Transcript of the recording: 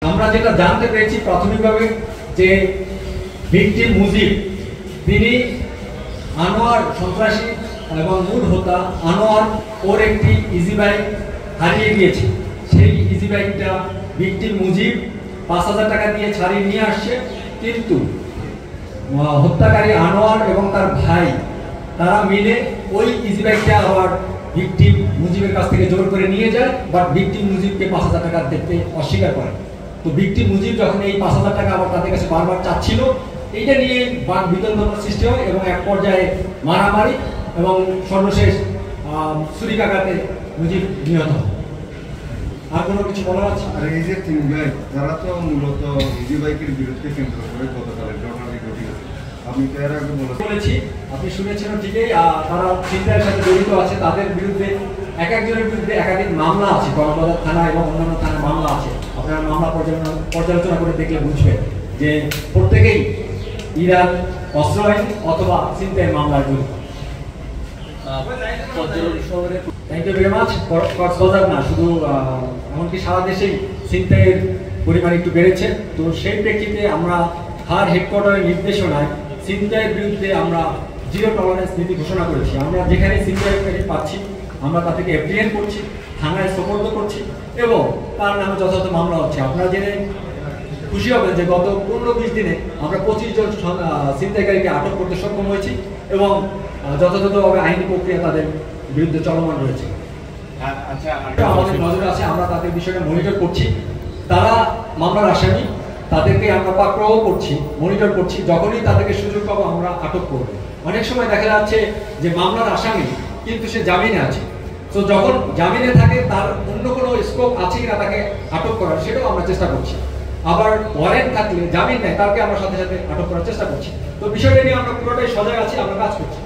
আমরা যেটা জানতে পেরেছি প্রাথমিকভাবে যে ভিকটিম মুজিব তিনি আনোয়ার সন্ত্রাসী এবং মূল হোতা আনোয়ার ওর একটি ইজি বাইক হারিয়ে গিয়েছে। সেই ইজি বাইকটা ভিকটিম মুজিব ৫,০০০ টাকা দিয়ে ছাড়িয়ে নিয়ে আসছে, কিন্তু হত্যাকারী আনোয়ার এবং তার ভাই তারা মিলে ওই ইজি বাইকটা আবার ভিকটিম মুজিবের কাছ থেকে জোর করে নিয়ে যায়, বাট ভিকটিম মুজিবকে ৫,০০০ টাকা দিতে অস্বীকার করে। তো ভিকটিম মুজিব যখন এই ৫,০০০ টাকা আবার তাদের কাছে বারবার চাচ্ছিল, এইটা নিয়ে বাক বিতণ্ডার সৃষ্টি হয় এবং এক পর্যায়ে মারামারি এবং সর্বশেষ ছুরিকাঘাতে মুজিব নিহত হয়। আর কোনো কিছু বলার আছে? আর এই যে তিন ভাই তারা তো মূলত ইজি বাইকের বিরুদ্ধে কেন্দ্র করে গতকালের ঘটনাটি ঘটিয়েছে, আপনি তো এর আগে বলেছি, আপনি শুনেছেন ঠিকই, তারা ছিনতাইয়ের সাথে জড়িত আছে। তাদের বিরুদ্ধে এক একজনের বিরুদ্ধে একাধিক মামলা আছে, কর্মবাজার থানা এবং অন্যান্য থানায় মামলা আছে। আপনারা মামলা পর্যালোচনা করে দেখলে বুঝবেন যে প্রত্যেকেই ইরান অস্ত্র আইন অথবা ছিনতাইয়ের মামলায় জড়িত। Thank you very much. Cox's Bazar না, শুধু এমনকি সারা দেশেই ছিনতাইয়ের পরিমাণ একটু বেড়েছে। তো সেই প্রেক্ষিতে আমরা হার হেডকোয়ার্টারের নির্দেশনায় ছিনতাইয়ের বিরুদ্ধে আমরা জিরো টলারেন্স নীতি ঘোষণা করেছি। আমরা যেখানে ছিনতাইকারী পাচ্ছি আমরা তাদেরকে এফডিএন করছি, থানায় সোপর্দ করছি এবং তার নামে যথাযথ মামলা হচ্ছে। আপনারা জেনে খুশি হবেন যে গত 15-20 দিনে আমরা 25 জন ছিনতাইকারীকে আটক করতে সক্ষম হয়েছি এবং যথাযথভাবে আইনি প্রক্রিয়া তাদের বিরুদ্ধে চলমান রয়েছে। আমাদের নজরে আছে, আমরা তাদের বিষয়টা মনিটর করছি। তারা মামলার আসামি, তাদেরকে আমরা পাকড়াও করছি, মনিটর করছি। যখনই তাদেরকে সুযোগ পাবো আমরা আটক করব। অনেক সময় দেখা যাচ্ছে যে মামলার আসামি কিন্তু সে জামিনে আছে, তো যখন জামিনে থাকে তার অন্য কোনো স্কোপ আছে কিনা তাকে আটক করার, সেটাও আমরা চেষ্টা করছি। আবার ওয়ারেন্ট থাকলে জামিন নেয়, তাকে আমরা সাথে সাথে আটক করার চেষ্টা করছি। তো বিষয়টা নিয়ে আমরা পুরোটাই সজাগ আছি, আমরা কাজ করছি।